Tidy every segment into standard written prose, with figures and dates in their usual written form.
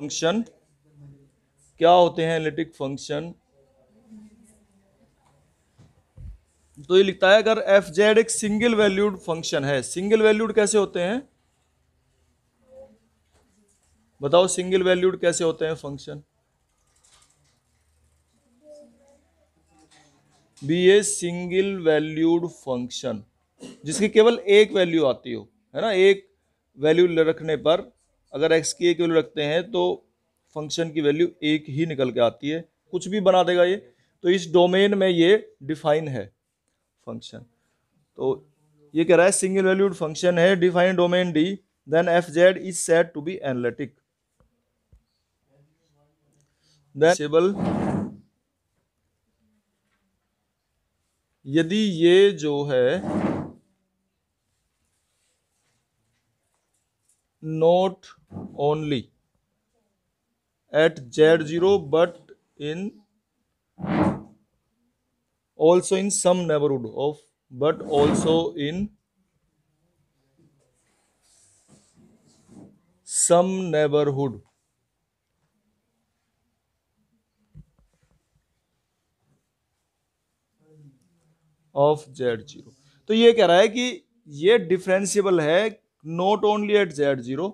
Function क्या होते हैं एनालिटिक फंक्शन? तो ये लिखता है अगर एफ जेड एक सिंगल वैल्यूड फंक्शन है। सिंगल वैल्यूड कैसे होते हैं बताओ, सिंगल वैल्यूड कैसे होते हैं function? Be a single valued function जिसकी केवल एक वैल्यू आती हो, है ना। एक वैल्यू रखने पर अगर एक्स की एक वैल्यू रखते हैं तो फंक्शन की वैल्यू एक ही निकल के आती है, कुछ भी बना देगा ये। तो इस डोमेन में ये डिफाइन है फंक्शन। तो ये कह रहा है सिंगल वैल्यूड फंक्शन है, define domain D, then F Z is said to be analytic. Then यदि ये जो है not only at z0 but in also in some neighborhood of but also in some neighborhood of z0। तो ये कह रहा है कि ये डिफरेंशियबल है नॉट ओनली एट z0,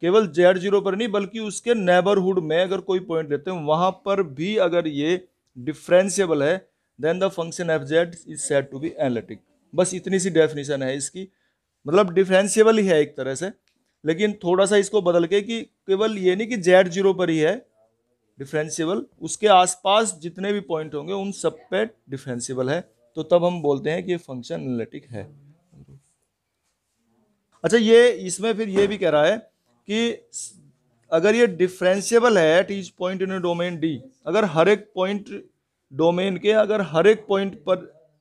केवल z0 पर नहीं बल्कि उसके नेबरहुड में अगर कोई पॉइंट लेते हैं वहां पर भी अगर ये डिफरेंशियबल है, then the function F Z is said to be analytic. बस इतनी सी डेफिनेशन है इसकी, मतलब डिफरेंशियबल ही है एक तरह से, लेकिन थोड़ा सा इसको बदल के कि केवल ये नहीं कि z0 पर ही है डिफरेंशियबल, उसके आसपास जितने भी पॉइंट होंगे उन सब पे डिफरेंशियबल है, तो तब हम बोलते हैं कि ये फंक्शन एनालिटिक है। अच्छा, ये इसमें फिर ये भी कह रहा है कि अगर ये डिफरेंशियबल है at each point in domain D, अगर हर एक पॉइंट डोमेन के अगर हर एक पॉइंट पर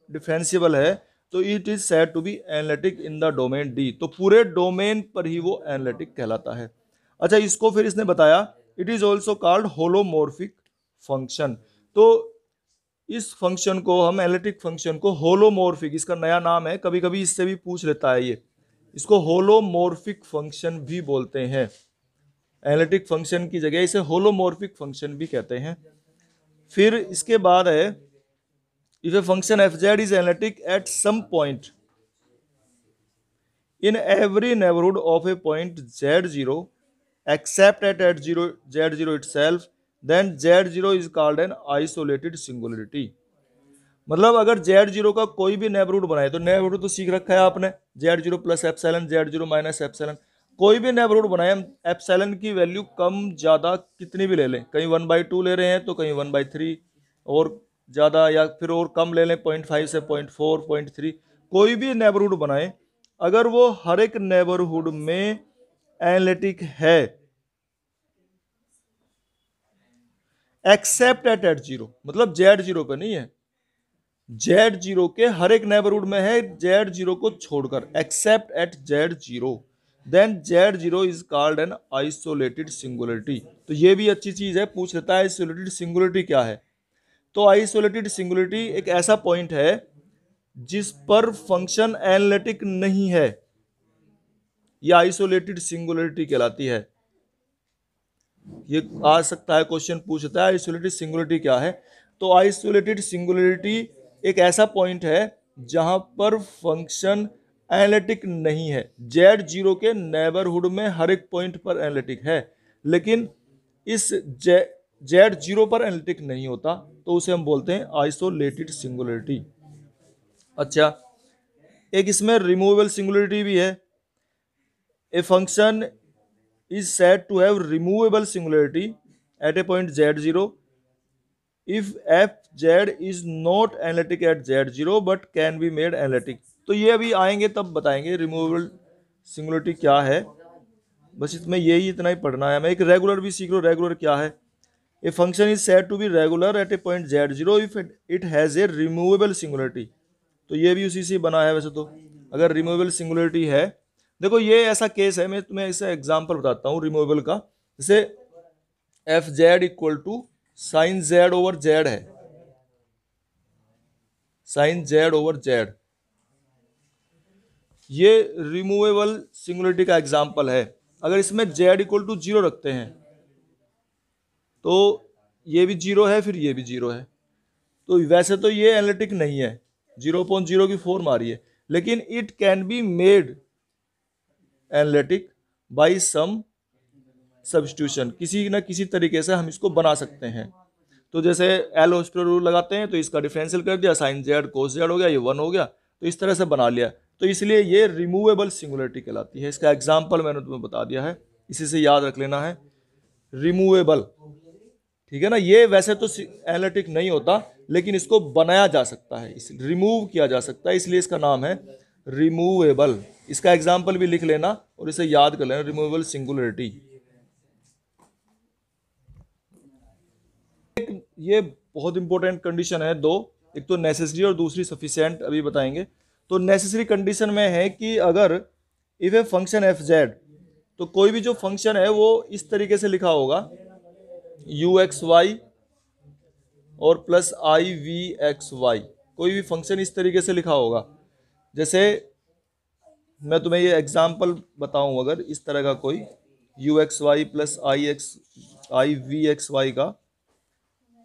डिफरेंशियबल है तो it is said to be analytic in the domain D, तो पूरे डोमेन पर ही वो एनालिटिक कहलाता है। अच्छा, इसको फिर इसने बताया it is also called holomorphic function. तो इस फंक्शन को हम एनालिटिक फंक्शन को होलोमोर्फिक, इसका नया नाम है, कभी कभी इससे भी पूछ लेता है ये, इसको होलोमोर्फिक फंक्शन भी बोलते हैं। एनालिटिक फंक्शन की जगह इसे होलोमोर्फिक फंक्शन भी कहते हैं। फिर इसके बाद है if a function F Z is analytic at some point in every neighborhood of a point z0 except at z0 itself, then z0 is called an isolated singularity। मतलब अगर z0 का कोई भी नेबरहुड बनाए, तो नेबरहुड तो सीख रखा है आपने, z0 plus epsilon, z0 minus epsilon, कोई भी नेबरहुड बनाए हम एप्सिलॉन की वैल्यू कम ज्यादा कितनी भी ले लें, कहीं 1/2 ले रहे हैं तो कहीं 1/3 और ज्यादा, या फिर और कम ले लें 0.5 से 0.4 0.3, कोई भी नेबरहुड बनाए अगर वो हर एक नेबरहुड में एनालिटिक है एक्सेप्ट एट z0, मतलब z0 पे नहीं है, z0 के हर एक नेबरहुड में है z0 को छोड़कर, except at z0, then z0 is called an isolated singularity. तो ये भी अच्छी चीज है, पूछ लेता है आइसोलेटेड सिंगुलरिटी क्या है। तो आइसोलेटेड सिंगुलरिटी एक ऐसा पॉइंट है जिस पर फंक्शन एनालिटिक नहीं है, यह आइसोलेटेड सिंगुलरिटी कहलाती है। ये आ सकता है क्वेश्चन पूछता है आइसोलेटेड सिंगुलरिटी क्या है। तो आइसोलेटेड सिंगुलरिटी एक ऐसा पॉइंट है जहां पर फंक्शन एनालिटिक नहीं है, z0 के नेबरहुड में हर एक पॉइंट पर एनालिटिक है, लेकिन इस z0 पर एनालिटिक नहीं होता, तो उसे हम बोलते हैं आइसोलेटेड सिंगुलरिटी। अच्छा, एक इसमें रिमूवेबल सिंगुलरिटी भी है। A function is said to have removable singularity at a point z0 if fz is not analytic at z0 but can be made analytic। तो ये अभी आएंगे तब बताएंगे रिमूवेबल सिंगुलरिटी क्या है, बस इसमें यही इतना ही पढ़ना है। मैं एक रेगुलर भी सीख लो, रेगुलर क्या है। A function is said to be regular at a point z0 if it has a removable singularity. तो ये भी उसी से बना है वैसे तो, अगर रिमूवेबल सिंगुलरिटी है, देखो ये ऐसा केस है, मैं तुम्हें इसे एग्जांपल बताता हूँ रिमूवेबल का। जैसे F Z equal to sine Z over Z है, साइन जेड ओवर जेड, ये रिमूवेबल सिंगुलरिटी का एग्जांपल है। अगर इसमें जेड इक्वल टू 0 रखते हैं तो ये भी जीरो है, फिर ये भी जीरो है। तो वैसे तो ये एनालिटिक नहीं है, 0.0 की फॉर्म आ रही है, लेकिन it can be made analytic by some substitution, किसी न किसी तरीके से हम इसको बना सकते हैं। तो जैसे एल हॉस्पिटल रूल लगाते हैं, तो इसका डिफरेंशियल कर दिया, साइन जेड कोस जेड हो गया, ये 1 हो गया, तो इस तरह से बना लिया। तो इसलिए ये रिमूवेबल सिंगुलरिटी कहलाती है। इसका एग्जाम्पल मैंने तुम्हें बता दिया है, इसी से याद रख लेना है, रिमूवेबल। ठीक है ना, ये वैसे तो एनालिटिक नहीं होता, लेकिन इसको बनाया जा सकता है, इस रिमूव किया जा सकता है, इसलिए इसका नाम है रिमूवेबल। इसका एग्जाम्पल भी लिख लेना और इसे याद कर लेना, रिमूवेबल सिंगुलरिटी। ये बहुत इंपॉर्टेंट कंडीशन है दो, एक तो नेसेसरी और दूसरी सफिशिएंट, अभी बताएंगे। तो नेसेसरी कंडीशन में है कि अगर if a function F Z, तो कोई भी जो फंक्शन है वो इस तरीके से लिखा होगा, यू एक्स वाई और plus I V X Y, कोई भी फंक्शन इस तरीके से लिखा होगा। जैसे मैं तुम्हें ये एग्जाम्पल बताऊं, अगर इस तरह का कोई U X Y plus I V X Y का,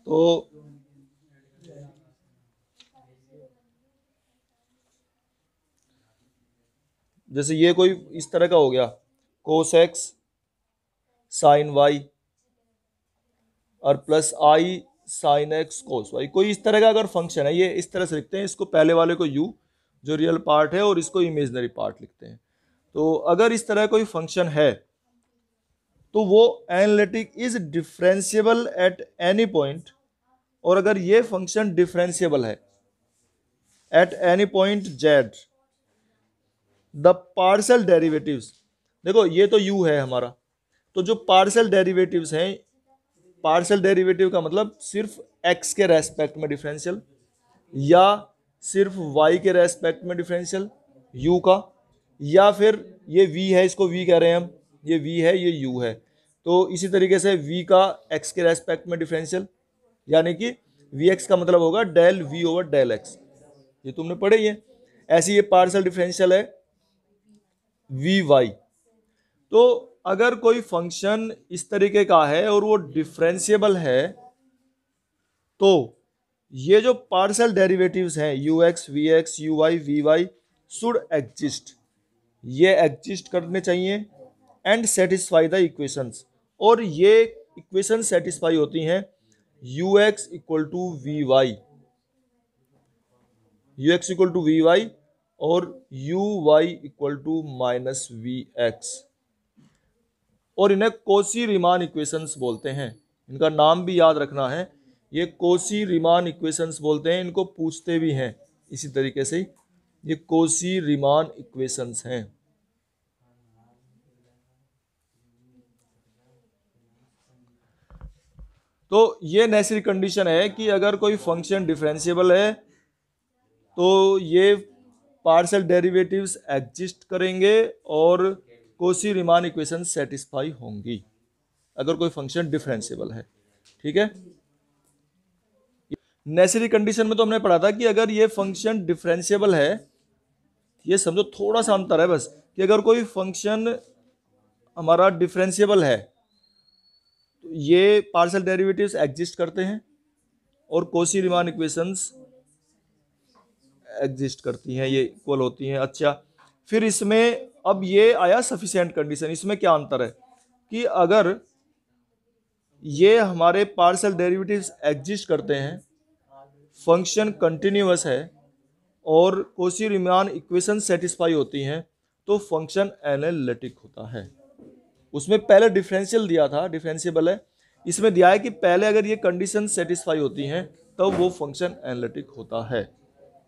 तो जैसे ये कोई इस तरह का हो गया, कोस एक्स साइन वाई और प्लस आई साइन एक्स कोस वाई, कोई इस तरह का अगर फंक्शन है, ये इस तरह से लिखते हैं इसको, पहले वाले को u जो रियल पार्ट है और इसको इमेजिनरी पार्ट लिखते हैं। तो अगर इस तरह कोई फंक्शन है तो वो analytic is differentiable at any point, और अगर ये फंक्शन डिफरेंशिएबल है at any point Z, the partial derivatives, देखो ये तो u है हमारा, तो जो पार्शियल डेरिवेटिव्स हैं, पार्शियल डेरिवेटिव का मतलब सिर्फ x के रेस्पेक्ट में डिफरेंशियल, या सिर्फ y के रेस्पेक्ट में डिफरेंशियल u का, या फिर ये v है, इसको v कह रहे हैं हम, ये v है ये u है, तो इसी तरीके से v का x के रेस्पेक्ट में डिफरेंशियल, यानी कि vx का मतलब होगा del v over del x, ये तुमने पढ़े ही है। ऐसी ये पार्शियल डिफरेंशियल है vy। तो अगर कोई फंक्शन इस तरीके का है और वो डिफरेंशिएबल है, तो ये जो पार्शियल डेरिवेटिव्स हैं ux vx uy vy should exist, ये एग्जिस्ट करने चाहिए, एंड सेटिस्फाई द इक्वेशंस, और ये इक्वेशन सेटिस्फाई होती हैं ux equal to vy, ux equal to vy और uy equal to minus vx, और इन्हें कोसी रीमान इक्वेशंस बोलते हैं। इनका नाम भी याद रखना है, ये कोसी रीमान इक्वेशंस बोलते हैं, इनको पूछते भी हैं इसी तरीके से, ये कोसी रीमान इक्वेशंस हैं। तो ये नेसेसरी कंडीशन है कि अगर कोई फंक्शन डिफरेंशिएबल है तो ये पार्शियल डेरिवेटिव्स एग्जिस्ट करेंगे और कोसी रीमान इक्वेशन सेटिस्फाई होंगी, अगर कोई फंक्शन डिफरेंशिएबल है। ठीक है, नेसेसरी कंडीशन में तो हमने पढ़ा था कि अगर ये फंक्शन डिफरेंशिएबल है, ये समझो थोड़ा सा अंतर है बस, कि अगर कोई फंक्शन हमारा डिफरेंशिएबल है तो ये पार्शियल डेरिवेटिव्स एग्जिस्ट करते हैं और कोसी रीमान इक्वेशंस एग्जिस्ट करती हैं, ये इक्वल होती हैं। अच्छा, फिर इसमें अब ये आया सफिशिएंट कंडीशन। इसमें क्या अंतर है कि अगर ये हमारे पार्शियल डेरिवेटिव्स एग्जिस्ट करते हैं, फंक्शन कंटिन्यूअस है और कोशी रीमान इक्वेशन सेटिस्फाई होती हैं, तो फंक्शन एनालिटिक होता है। उसमें पहले डिफरेंशियल दिया था, डिफरेंशिएबल है, इसमें दिया है कि पहले अगर ये कंडीशन सेटिस्फाई होती हैं तो वो फंक्शन एनालिटिक होता है।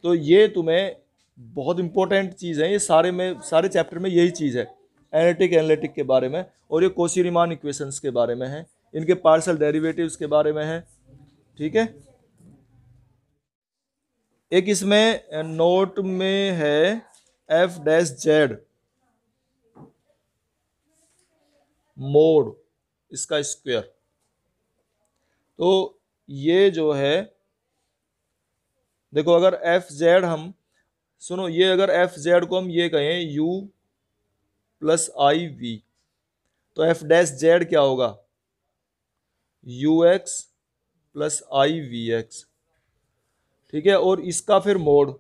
तो ये तुम्हें बहुत इंपॉर्टेंट चीज़ है, ये सारे चैप्टर में यही चीज़ है, एनालिटिक के बारे में, और ये कोशी रीमान इक्वेशंस के बारे में है, इनके पार्शियल डेरिवेटिव्स के बारे में है। ठीक है, एक इसमें नोट में है एफ डैश जेड मोड इसका स्क्वायर। तो ये जो है, देखो अगर एफ जेड हम, सुनो, ये अगर एफ जेड को हम ये कहें यू प्लस आई वी, तो एफ डैश जेड क्या होगा, U X plus I V X, ठीक है। और इसका फिर मोड,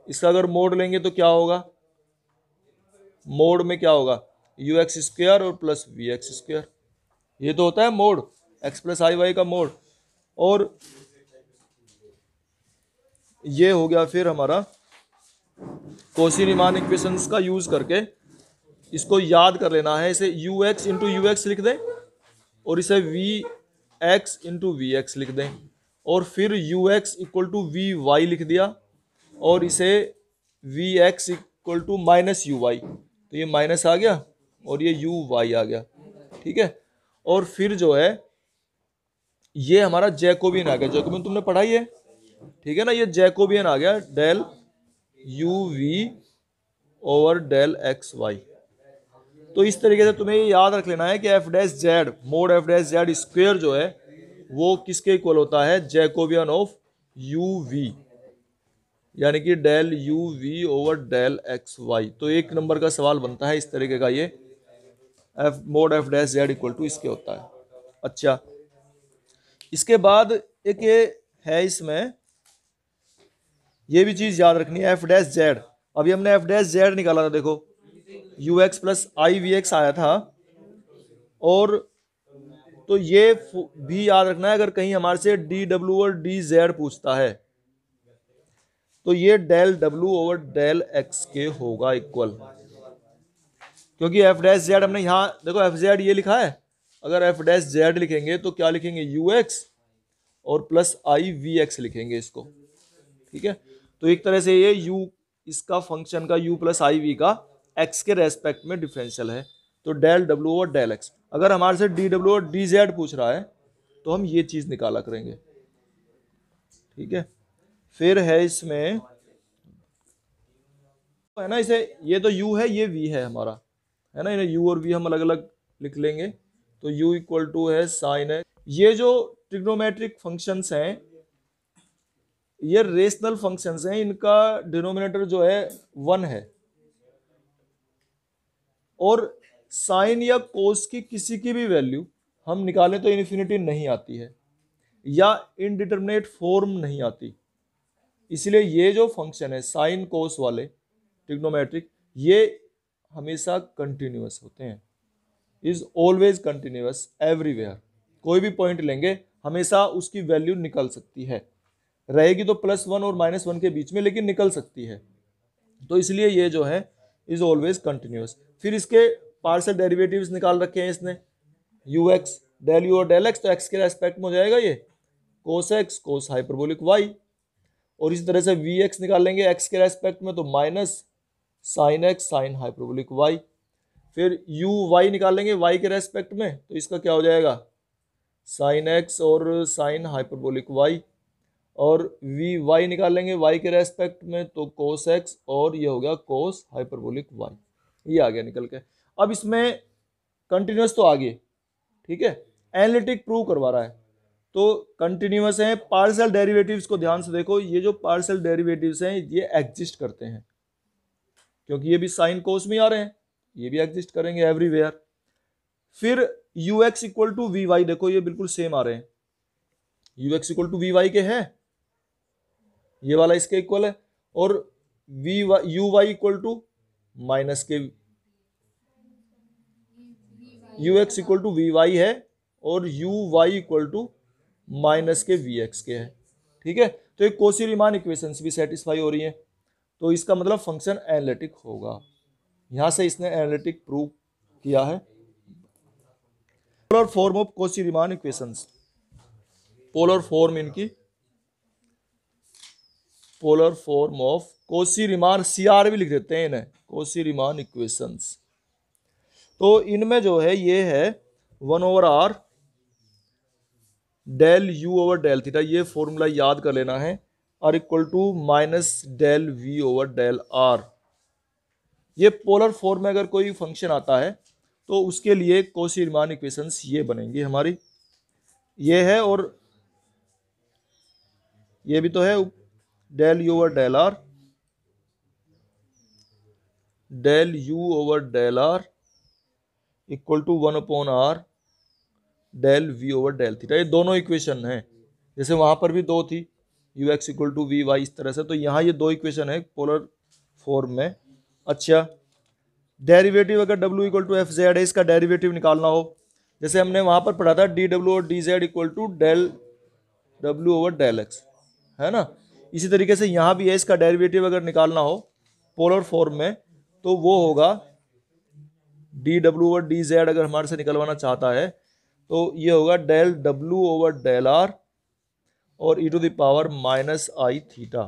इसका अगर मोड लेंगे तो क्या होगा, मोड में क्या होगा, यू एक्स स्क्वायर और प्लस वी एक्स स्क्वायर, ये तो होता है mod, X plus I Y का मोड। और ये हो गया फिर हमारा कॉची रीमान इक्वेशंस का यूज करके इसको याद कर लेना है। इसे U X into U X लिख दें और इसे V X into V X लिख दें, और फिर you x equal to we Y लिख दिया, और इसे V x equal to minus U Y, तो ये माइनस आ गया और ये यू वाई आ गया, ठीक है। और फिर जो है ये हमारा जैकोबियन आ गया, जैकोबियन तुमने पढ़ा ही है, ठीक है ना। ये जैकोबियन आ गया del U V over del X Y. तो इस तरीके से तुम्हें ये याद रख लेना है कि F dash Z mode F dash Z square जो है वो किसके इक्वल होता है, जैकोबियन ऑफ यू वी, यानी कि del U V over del X Y. तो एक नंबर का सवाल बनता है इस तरीके का, ये F mod F dash Z equal to इसके होता है। अच्छा, इसके बाद एक ये है, इसमें ये भी चीज याद रखनी है, एफ डैश जेड। अभी हमने एफ डैश जेड निकाला था, देखो U X plus I V X आया था, और तो ये भी याद रखना है, अगर कहीं हमारे से डी डब्ल्यू और डी जेड पूछता है तो ये del W over del X के होगा इक्वल, क्योंकि एफ डैश जेड हमने यहाँ देखो एफ जेड ये लिखा है, अगर एफ डैश जेड लिखेंगे तो क्या लिखेंगे, यू एक्स और प्लस आई वी एक्स लिखेंगे इसको, ठीक है। तो एक तरह से ये u इसका फंक्शन का u प्लस आई वी का x के रेस्पेक्ट में डिफरेंशियल है, तो डेल w और डेल x। अगर हमारे से डी डब्ल्यू और डी जेड पूछ रहा है तो हम ये चीज निकाला करेंगे, ठीक है। फिर है इसमें, है ना, इसे ये तो u है, ये v है हमारा, है ना, इन्हें u और v हम अलग अलग लिख लेंगे, तो u इक्वल टू है साइन है। ये जो ट्रिग्नोमेट्रिक फंक्शंस हैं ये रेशनल फंक्शंस हैं, इनका डिनोमिनेटर जो है 1 है, और साइन या कोस की किसी की भी वैल्यू हम निकालें तो इन्फिनिटी नहीं आती है या इनडिटरमिनेट फॉर्म नहीं आती। इसलिए ये जो फंक्शन है साइन कोस वाले ट्रिग्नोमेट्रिक, ये हमेशा कंटिन्यूअस होते हैं, इज ऑलवेज कंटिन्यूअस एवरीवेयर। कोई भी पॉइंट लेंगे हमेशा उसकी वैल्यू निकल सकती है, रहेगी तो +1 और -1 के बीच में, लेकिन निकल सकती है। तो इसलिए ये जो है इज ऑलवेज कंटिन्यूअस। फिर इसके पार्शियल डेरिवेटिव्स निकाल रखे हैं इसने, यू एक्स डेल यू और डेल एक्स, तो एक्स के रेस्पेक्ट में हो जाएगा ये cos x cos hyperbolic Y, और इसी तरह से वी एक्स निकाल लेंगे एक्स के रेस्पेक्ट में, तो minus sine X sine hyperbolic Y. फिर यू वाई निकाल लेंगे वाई के रेस्पेक्ट में, तो इसका क्या हो जाएगा, साइन एक्स और साइन हाइपरबोलिक वाई, और वी वाई निकाल लेंगे वाई के रेस्पेक्ट में, तो कोस एक्स और ये हो गया कोस हाइपरबोलिक वाई, ये आ गया निकल के। अब इसमें कंटिन्यूअस तो आ गए, ठीक है, एनालिटिक प्रूव करवा रहा है, तो कंटिन्यूअस है। पार्शियल डेरिवेटिव्स को ध्यान से देखो, ये जो पार्शियल डेरिवेटिव्स हैं ये एग्जिस्ट करते हैं, क्योंकि ये भी साइन कोस में आ रहे हैं, ये भी एग्जिस्ट करेंगे एवरीवेयर। फिर you x equal to we y, देखो ये बिल्कुल सेम आ रहे हैं, u x equal to we Y के हैं, ये वाला इसके इक्वल है, और v u Y equal to minus के, u x equal to we y है और you Y equal to minus के वी एक्स के है, ठीक है। तो एक कॉची रीमान इक्वेशंस भी सेटिस्फाई हो रही है, तो इसका मतलब फंक्शन एनालिटिक होगा। यहां से इसने एनालिटिक प्रूव किया है। Polar form of Cauchy Riemann equations, polar form इनकी, polar form of Cauchy Riemann, CR भी लिख देते हैं इन्हें, कॉची रीमान इक्वेशंस। तो इनमें जो है ये है 1/r del you over del theta, ये फॉर्मूला याद कर लेना है, R equal to minus del we over del R. ये पोलर फॉर्म में अगर कोई फंक्शन आता है तो उसके लिए कॉची रीमान इक्वेशंस ये बनेंगी हमारी, ये है, और ये भी तो है del you over del R, del you over del R equal to 1/r del we over del theta. ये दोनों इक्वेशन हैं, जैसे वहां पर भी दो थी U x equal to we Y इस तरह से, तो यहाँ ये दो इक्वेशन है पोलर फॉर्म में। अच्छा, डेरिवेटिव अगर W equal to F Z है, इसका डेरिवेटिव निकालना हो, जैसे हमने वहां पर पढ़ा था डी डब्ल्यू और D Z equal to del W over del X, है ना। इसी तरीके से यहाँ भी है, इसका डेरिवेटिव अगर निकालना हो पोलर फॉर्म में तो वो होगा डी डब्ल्यू ओवर डी जेड, अगर हमारे से निकलवाना चाहता है तो ये होगा del W over del r और e to the power minus i theta.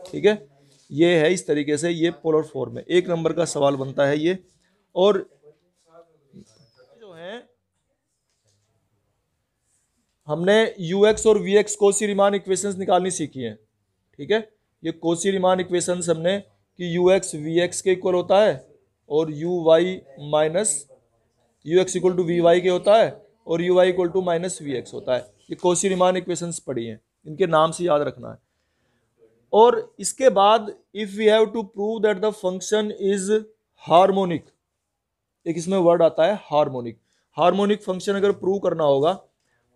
ठीक है, ये है इस तरीके से, ये पोलर फॉर्म में 1 नंबर का सवाल बनता है ये। और जो है हमने यू एक्स और V X Cauchy Riemann equations निकालनी सीखी है। ठीक है, ये कोसी रीमान इक्वेशंस हमने कि यू एक्स वी एक्स के इक्वल होता है और you Y minus U x equal to we Y के होता है और you Y equal to minus V X होता है। ये कोसी रीमान इक्वेशंस पढ़ी हैं, इनके नाम से याद रखना है। और इसके बाद if we have to prove that the function is harmonic, एक इसमें वर्ड आता है हार्मोनिक। हार्मोनिक फंक्शन अगर प्रूव करना होगा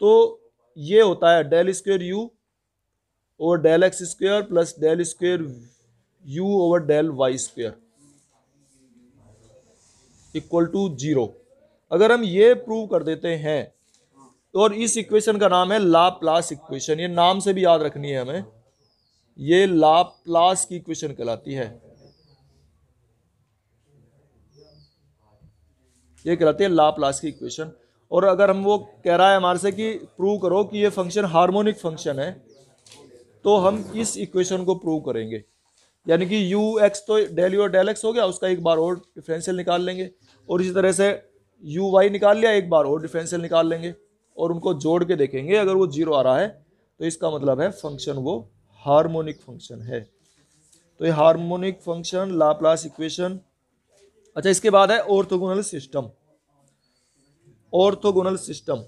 तो ये होता है del square U over del X square plus del square U over del Y square equal to 0। अगर हम ये प्रूव कर देते हैं और इस इक्वेशन का नाम है लाप्लास इक्वेशन, ये नाम से भी याद रखनी है हमें, ये लाप्लास की इक्वेशन कहलाती है, ये कहलाती है लाप्लास की इक्वेशन। और अगर हम वो कह रहा है हमारे से कि प्रूव करो कि ये फंक्शन हार्मोनिक फंक्शन है, तो हम इस इक्वेशन को प्रूव करेंगे, यानी कि यू एक्स तो डेल यू और डेल एक्स हो गया, उसका एक बार और डिफरेंशियल निकाल लेंगे, और इसी तरह से यू वाई निकाल लिया, एक बार और डिफरेंशियल निकाल लेंगे और उनको जोड़ के देखेंगे, अगर वो 0 आ रहा है तो इसका मतलब है फंक्शन वो हार्मोनिक फंक्शन है। तो ये हार्मोनिक फंक्शन लाप्लास इक्वेशन। अच्छा, इसके बाद है orthogonal system. Orthogonal system,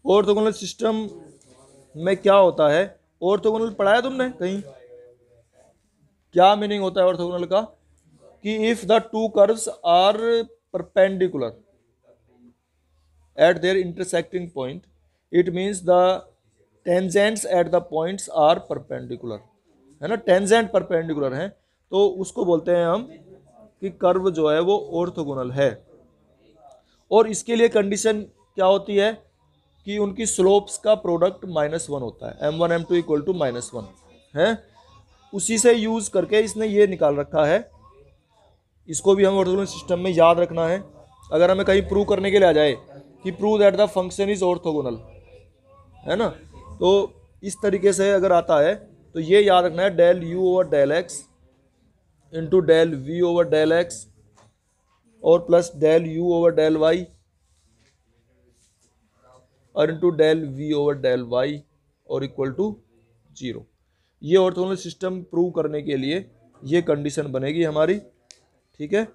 orthogonal system में क्या होता है? ऑर्थोगोनल पढ़ा है तुमने कहीं? क्या मीनिंग होता है ऑर्थोगोनल का? कि if the two curves are perpendicular at their intersecting point, it means the tangents at the points are perpendicular, है ना। टेंजेंट परपेंडिकुलर है तो उसको बोलते हैं हम कि कर्व जो है वो ऑर्थोगोनल है। और इसके लिए कंडीशन क्या होती है कि उनकी स्लोप्स का प्रोडक्ट -1 होता है, m1 m2 इक्वल टू -1 है। उसी से यूज करके इसने ये निकाल रखा है, इसको भी हम ऑर्थोगोनल सिस्टम में याद रखना है। अगर हमें कहीं प्रूव करने के लिए आ जाए कि prove that the function is orthogonal, है ना, तो इस तरीके से अगर आता है तो ये याद रखना है del you over del x into del we over del x और plus del you over del y और into del we over del y और इक्वल टू 0। ये ऑर्थोगोनल सिस्टम प्रूव करने के लिए ये कंडीशन बनेगी हमारी। ठीक है।